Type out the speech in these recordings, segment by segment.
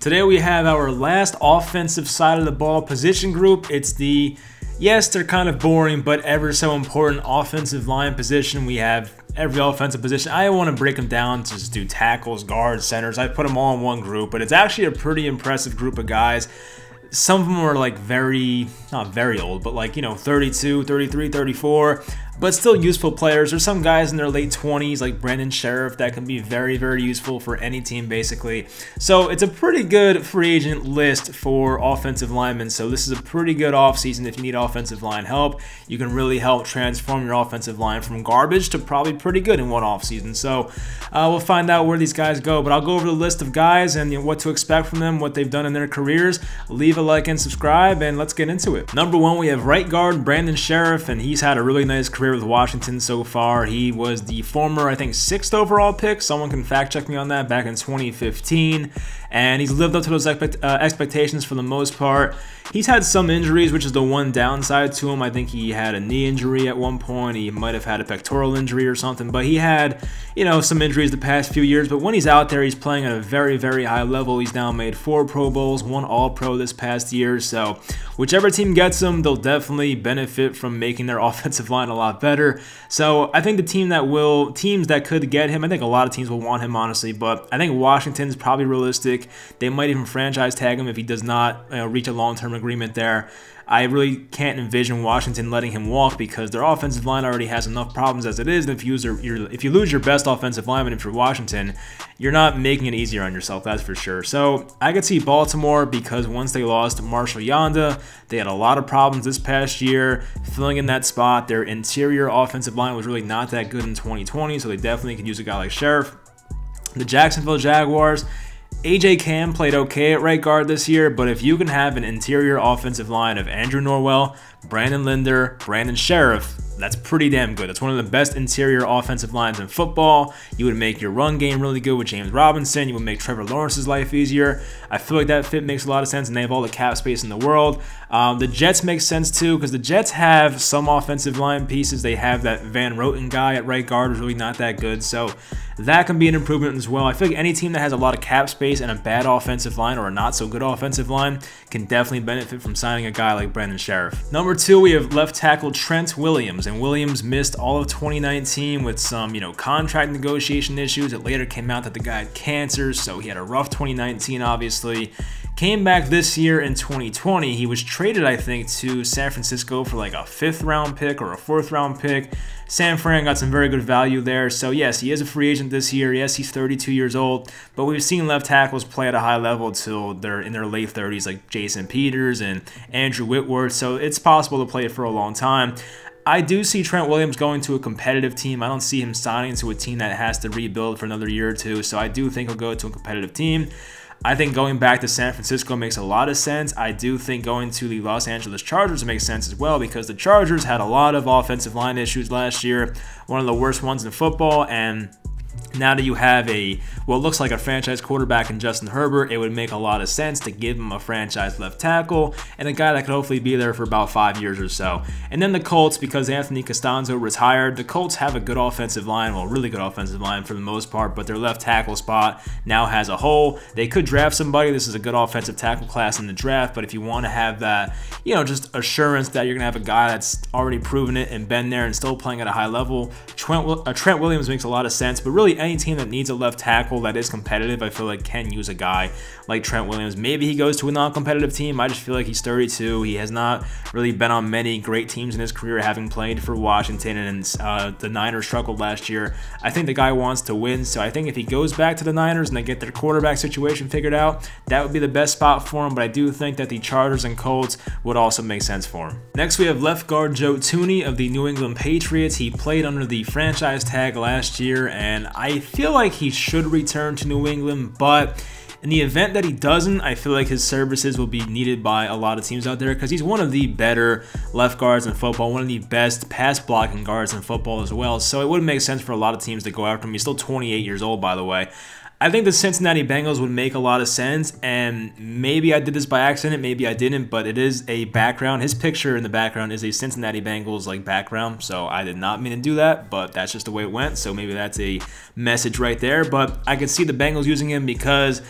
Today we have our last offensive side of the ball position group. It's the, yes, they're kind of boring, but ever so important offensive line position. We have every offensive position. I want to break them down to just do tackles, guards, centers. I put them all in one group, but it's actually a pretty impressive group of guys. Some of them are like not very old, but like, 32, 33, 34, but still useful players. There's some guys in their late 20s like Brandon Sheriff that can be very, very useful for any team basically. So it's a pretty good free agent list for offensive linemen. So this is a pretty good offseason if you need offensive line help. You can really help transform your offensive line from garbage to probably pretty good in one offseason. So we'll find out where these guys go, but I'll go over the list of guys and what to expect from them, what they've done in their careers. Leave a like and subscribe, and let's get into it. Number one, we have right guard Brandon Sheriff, and he's had a really nice career with Washington so far. He was the former, I think, 6th overall pick. Someone can fact check me on that, back in 2015. And he's lived up to those expectations for the most part. He's had some injuries, which is the one downside to him. I think he had a knee injury at one point. He might have had a pectoral injury or something, but he had, some injuries the past few years. But when he's out there, he's playing at a very, very high level. He's now made 4 Pro Bowls, 1 All-Pro this past year. So whichever team gets him, they'll definitely benefit from making their offensive line a lot better. So I think the teams that could get him, I think a lot of teams will want him, honestly, but I think Washington's probably realistic. They might even franchise tag him if he does not reach a long-term agreement there. I really can't envision Washington letting him walk because their offensive line already has enough problems as it is. And if you lose your best offensive lineman, if you're Washington, you're not making it easier on yourself, that's for sure. So I could see Baltimore, because once they lost Marshall Yanda, they had a lot of problems this past year filling in that spot. Their interior offensive line was really not that good in 2020, so they definitely could use a guy like Sheriff. The Jacksonville Jaguars, AJ Cam played okay at right guard this year, but if you can have an interior offensive line of Andrew Norwell, Brandon Linder, Brandon Sheriff, that's pretty damn good. That's one of the best interior offensive lines in football. You would make your run game really good with James Robinson. You would make Trevor Lawrence's life easier. I feel like that fit makes a lot of sense, and they have all the cap space in the world. The Jets make sense too, because the Jets have some offensive line pieces. They have that Van Roten guy at right guard who's really not that good, so that can be an improvement as well. I feel like any team that has a lot of cap space and a bad offensive line or a not so good offensive line can definitely benefit from signing a guy like Brandon Sheriff. Number 2, we have left tackle Trent Williams, and Williams missed all of 2019 with some, contract negotiation issues. It later came out that the guy had cancer, so he had a rough 2019, obviously. Came back this year in 2020. He was traded, I think, to San Francisco for like a 5th round pick or a 4th round pick. San Fran got some very good value there. So yes, he is a free agent this year. Yes, he's 32 years old, but we've seen left tackles play at a high level till they're in their late 30s, like Jason Peters and Andrew Whitworth. So it's possible to play it for a long time. I do see Trent Williams going to a competitive team. I don't see him signing to a team that has to rebuild for another year or two. So I do think he'll go to a competitive team. I think going back to San Francisco makes a lot of sense. I do think going to the Los Angeles Chargers makes sense as well, because the Chargers had a lot of offensive line issues last year, one of the worst ones in football, and now that you have what looks like a franchise quarterback in Justin Herbert, it would make a lot of sense to give him a franchise left tackle and a guy that could hopefully be there for about 5 years or so. And then the Colts, because Anthony Costanzo retired, the Colts have a good offensive line, well, really good offensive line for the most part, but their left tackle spot now has a hole. They could draft somebody. This is a good offensive tackle class in the draft, but if you want to have that, just assurance that you're going to have a guy that's already proven it and been there and still playing at a high level, Trent Williams makes a lot of sense, but really any team that needs a left tackle that is competitive, I feel like can use a guy like Trent Williams. Maybe he goes to a non-competitive team. I just feel like he's 32. He has not really been on many great teams in his career, having played for Washington, and the Niners struggled last year. I think the guy wants to win, so I think if he goes back to the Niners and they get their quarterback situation figured out, that would be the best spot for him, but I do think that the Chargers and Colts would also make sense for him. Next, we have left guard Joe Thuney of the New England Patriots. He played under the franchise tag last year, and I feel like he should return to New England, but in the event that he doesn't, I feel like his services will be needed by a lot of teams out there, because he's one of the better left guards in football, one of the best pass blocking guards in football as well, so it would make sense for a lot of teams to go after him. He's still 28 years old, by the way. I think the Cincinnati Bengals would make a lot of sense, and maybe I did this by accident, maybe I didn't, but it is a background. His picture in the background is a Cincinnati Bengals background, so I did not mean to do that, but that's just the way it went, so maybe that's a message right there. But I could see the Bengals using him because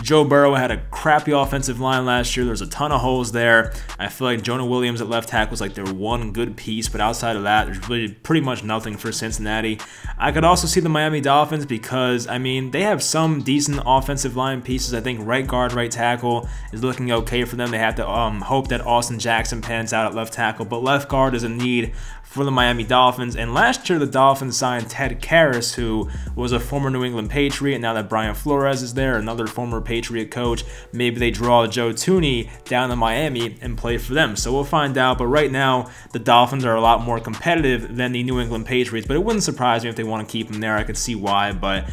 Joe Burrow had a crappy offensive line last year. There's a ton of holes there. I feel like Jonah Williams at left tackle was like their one good piece, but outside of that, there's really pretty much nothing for Cincinnati. I could also see the Miami Dolphins because, I mean, they have some decent offensive line pieces. I think right guard, right tackle is looking okay for them. They have to hope that Austin Jackson pans out at left tackle, but left guard is a need for the Miami Dolphins. And last year, the Dolphins signed Ted Karras, who was a former New England Patriot. Now that Brian Flores is there, another former Patriot coach, maybe they draw Joe Thuney down to Miami and play for them. So we'll find out. But right now, the Dolphins are a lot more competitive than the New England Patriots. But it wouldn't surprise me if they want to keep him there. I could see why, but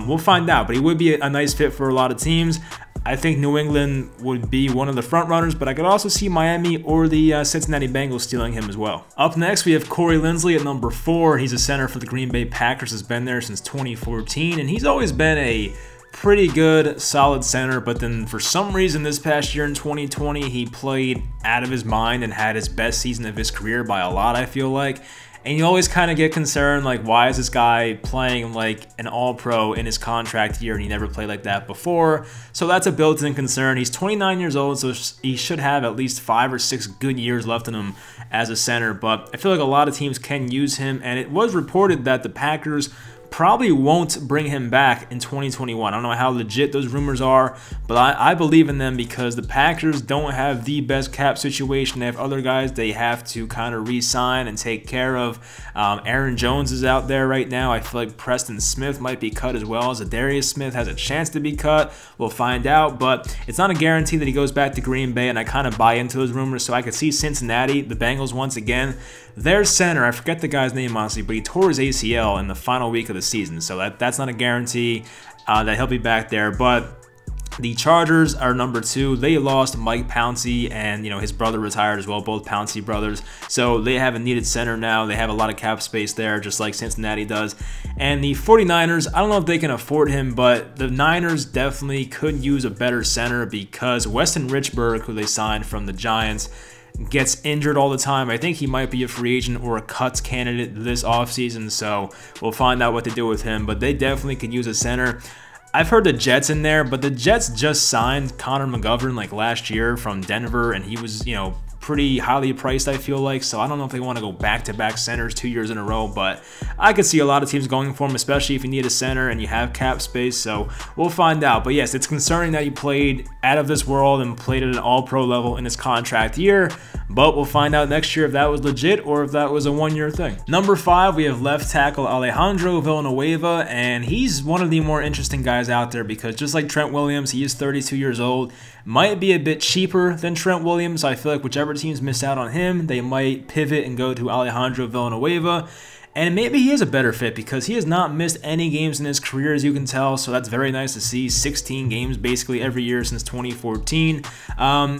we'll find out. But he would be a nice fit for a lot of teams. I think New England would be one of the front runners, but I could also see Miami or the Cincinnati Bengals stealing him as well. Up next, we have Corey Linsley at number 4. He's a center for the Green Bay Packers, has been there since 2014, and he's always been a pretty good, solid center, but then for some reason this past year in 2020, he played out of his mind and had his best season of his career by a lot, I feel like. And you always kind of get concerned, like, why is this guy playing like an all-pro in his contract year and he never played like that before? So that's a built-in concern. He's 29 years old, so he should have at least 5 or 6 good years left in him as a center. But I feel like a lot of teams can use him, and it was reported that the Packers probably won't bring him back in 2021. I don't know how legit those rumors are, but I believe in them because the Packers don't have the best cap situation. They have other guys they have to kind of re-sign and take care of. Aaron Jones is out there right now. I feel like Preston Smith might be cut as well. Zadarius Smith has a chance to be cut. We'll find out, but it's not a guarantee that he goes back to Green Bay, and I kind of buy into those rumors, so I could see Cincinnati, the Bengals once again. Their center, I forget the guy's name honestly, but he tore his ACL in the final week of the season, so that's not a guarantee that he'll be back there. But the Chargers are number 2. They lost Mike Pouncey, and his brother retired as well, both Pouncey brothers. So they have a needed center now. They have a lot of cap space there, just like Cincinnati does. And the 49ers, I don't know if they can afford him, but the Niners definitely could use a better center because Weston Richburg, who they signed from the Giants, gets injured all the time. I think he might be a free agent or a cuts candidate this offseason, so we'll find out what to do with him. But they definitely could use a center. I've heard the Jets in there, but the Jets just signed Connor McGovern like last year from Denver, and he was, pretty highly priced, I feel like. So I don't know if they want to go back-to-back centers 2 years in a row, but I could see a lot of teams going for him, especially if you need a center and you have cap space. So we'll find out. But yes, it's concerning that he played out of this world and played at an all-pro level in his contract year, but we'll find out next year if that was legit or if that was a one-year thing. Number 5, we have left tackle Alejandro Villanueva, and he's one of the more interesting guys out there because just like Trent Williams, he is 32 years old. Might be a bit cheaper than Trent Williams. I feel like whichever teams miss out on him, they might pivot and go to Alejandro Villanueva. And maybe he is a better fit because he has not missed any games in his career, as you can tell. So that's very nice to see. 16 games basically every year since 2014.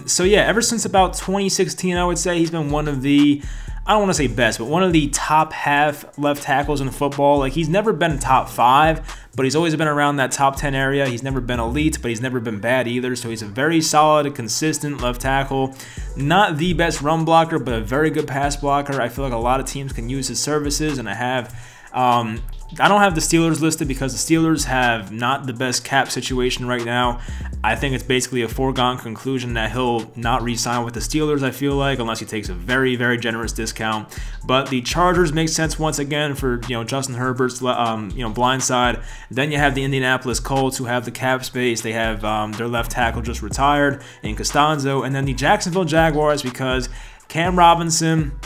So yeah, ever since about 2016, I would say he's been one of the, I don't want to say best, but one of the top half left tackles in football. Like, he's never been top 5, but he's always been around that top 10 area. He's never been elite, but he's never been bad either. So he's a very solid, consistent left tackle. Not the best run blocker, but a very good pass blocker. I feel like a lot of teams can use his services, and I don't have the Steelers listed because the Steelers have not the best cap situation right now. I think it's basically a foregone conclusion that he'll not re-sign with the Steelers, I feel like, unless he takes a very, very generous discount. But the Chargers make sense once again for, Justin Herbert's, blind side. Then you have the Indianapolis Colts, who have the cap space. They have their left tackle just retired in Costanzo. And then the Jacksonville Jaguars, because Cam Robinson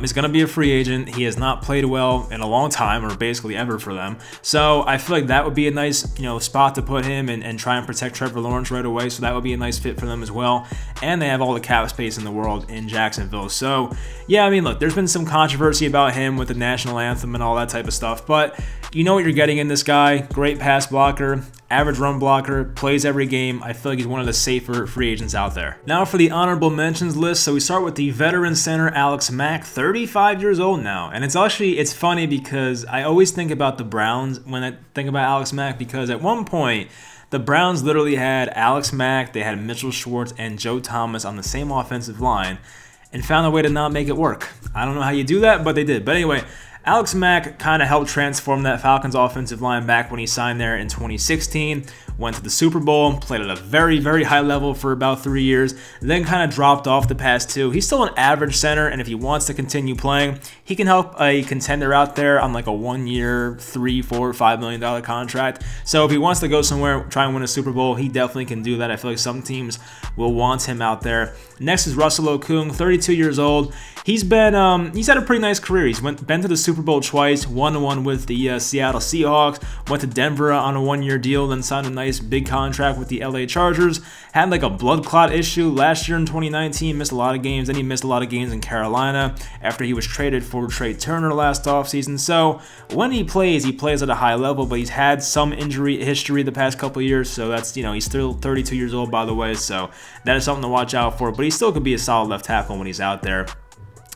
is going to be a free agent. He has not played well in a long time, or basically ever for them. So I feel like that would be a nice, spot to put him and try and protect Trevor Lawrence right away. So that would be a nice fit for them as well. And they have all the cap space in the world in Jacksonville. So yeah, I mean, look, there's been some controversy about him with the national anthem and all that type of stuff, but you know what you're getting in this guy. Great pass blocker, average run blocker, plays every game. I feel like he's one of the safer free agents out there. Now for the honorable mentions list. So we start with the veteran center Alex Mack, 35 years old now. And it's funny because I always think about the Browns when I think about Alex Mack, because at one point the Browns literally had Alex Mack, they had Mitchell Schwartz and Joe Thomas on the same offensive line and found a way to not make it work. I don't know how you do that, but they did. But anyway, Alex Mack kind of helped transform that Falcons offensive line back when he signed there in 2016. went to the Super Bowl, played at a very, very high level for about 3 years, then kind of dropped off the past 2. He's still an average center, and if he wants to continue playing, he can help a contender out there on like a 1-year, $3, $4, $5 million contract. So if he wants to go somewhere, try and win a Super Bowl, he definitely can do that. I feel like some teams will want him out there. Next is Russell Okung, 32 years old. He's had a pretty nice career. He's been to the Super Bowl twice, 1-1 with the Seattle Seahawks, went to Denver on a 1-year deal, then signed a nice big contract with the LA Chargers. Had like a blood clot issue last year in 2019, missed a lot of games. Then he missed a lot of games in Carolina after he was traded for Trey Turner last offseason. So when he plays at a high level, but he's had some injury history the past couple of years. So that's, he's still 32 years old, by the way. So that is something to watch out for. But he still could be a solid left tackle when he's out there.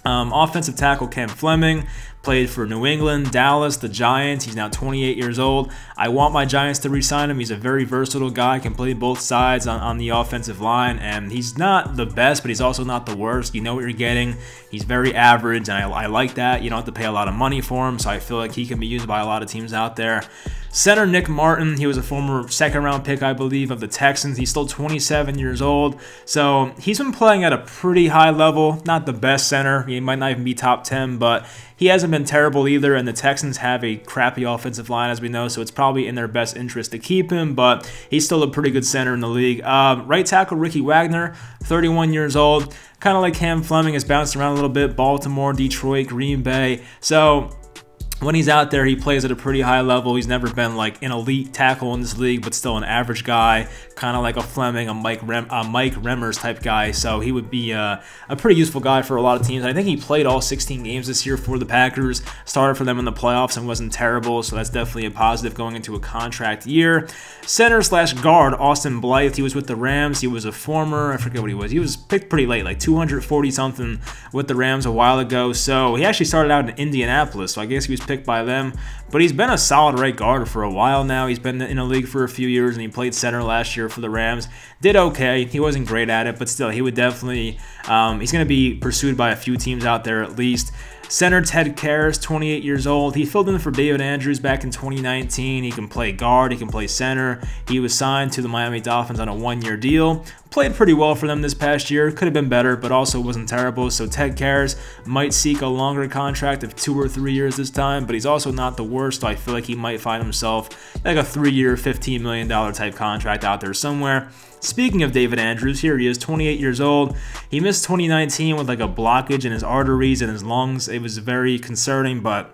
Offensive tackle Cam Fleming played for New England, Dallas, the Giants. He's now 28 years old. I want my Giants to re-sign him. He's a very versatile guy, can play both sides on the offensive line, and he's not the best, but he's also not the worst. You know what you're getting. He's very average, and I like that. You don't have to pay a lot of money for him, so I feel like he can be used by a lot of teams out there. Center Nick Martin, he was a former second-round pick, I believe, of the Texans. He's still 27 years old, so he's been playing at a pretty high level. Not the best center. He might not even be top 10, but he hasn't been terrible either, and the Texans have a crappy offensive line, as we know, so it's probably in their best interest to keep him, but he's still a pretty good center in the league. Right tackle Ricky Wagner, 31 years old, kind of like Cam Fleming, has bounced around a little bit, Baltimore, Detroit, Green Bay, so when he's out there, he plays at a pretty high level. He's never been like an elite tackle in this league, but still an average guy, kind of like a Fleming, a Mike Remmers type guy. So he would be a pretty useful guy for a lot of teams. I think he played all 16 games this year for the Packers, started for them in the playoffs and wasn't terrible, so that's definitely a positive going into a contract year. Center/guard Austin Blythe, he was with the Rams. He was a former, I forget what he was. He was picked pretty late, like 240-something with the Rams a while ago. So he actually started out in Indianapolis, so I guess he was picked by them, but he's been a solid right guard for a while now. He's been in the league for a few years, and he played center last year for the Rams. Did okay. He wasn't great at it, but still, he would definitely, he's going to be pursued by a few teams out there at least. Center Ted Karras, 28 years old. He filled in for David Andrews back in 2019. He can play guard. He can play center. He was signed to the Miami Dolphins on a 1-year deal. Played pretty well for them this past year. Could have been better, but also wasn't terrible. So Ted Karras might seek a longer contract of 2 or 3 years this time, but he's also not the worst. So I feel like he might find himself like a 3-year, $15 million type contract out there somewhere. Speaking of David Andrews, here he is, 28 years old. He missed 2019 with like a blockage in his arteries and his lungs. It was very concerning, but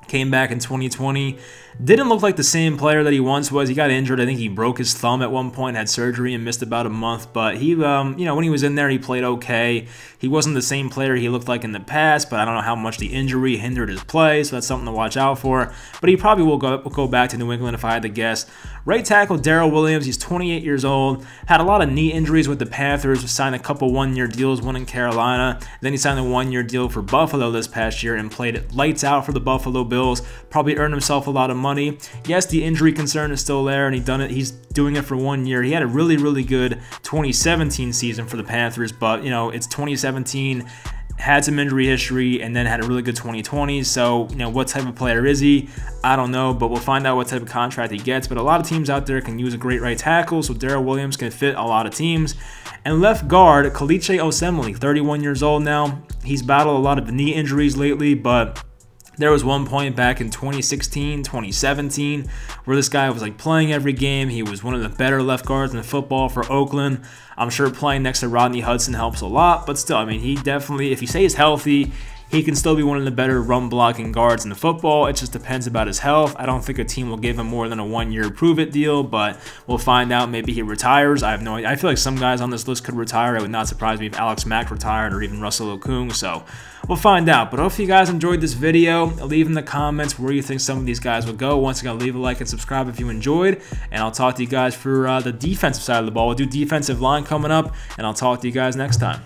came back in 2020. Didn't look like the same player that he once was. He got injured. I think he broke his thumb at one point, had surgery, and missed about a month. But he, when he was in there, he played okay. He wasn't the same player he looked like in the past, but I don't know how much the injury hindered his play, so that's something to watch out for. But he probably will go back to New England if I had to guess. Right tackle Darrell Williams, he's 28 years old. Had a lot of knee injuries with the Panthers. Signed a couple 1-year deals, one in Carolina. Then he signed a 1-year deal for Buffalo this past year and played lights out for the Buffalo Bills. Probably earned himself a lot of money. Yes, the injury concern is still there, and he's doing it for 1 year. He had a really, really good 2017 season for the Panthers, but, it's 2017, had some injury history, and then had a really good 2020. So, what type of player is he? I don't know, but we'll find out what type of contract he gets. But a lot of teams out there can use a great right tackle, so Darrell Williams can fit a lot of teams. And left guard, Kalichi Osemele, 31 years old now. He's battled a lot of knee injuries lately, but there was one point back in 2016, 2017, where this guy was like playing every game. He was one of the better left guards in football for Oakland. I'm sure playing next to Rodney Hudson helps a lot, but still, he definitely, if he stays healthy, he can still be one of the better run-blocking guards in the football. It just depends about his health. I don't think a team will give him more than a 1-year prove-it deal, but we'll find out. Maybe he retires. I have no idea. I feel like some guys on this list could retire. It would not surprise me if Alex Mack retired or even Russell Okung, so we'll find out. But hopefully you guys enjoyed this video. Leave in the comments where you think some of these guys would go. Once again, leave a like and subscribe if you enjoyed, and I'll talk to you guys for the defensive side of the ball. We'll do defensive line coming up, and I'll talk to you guys next time.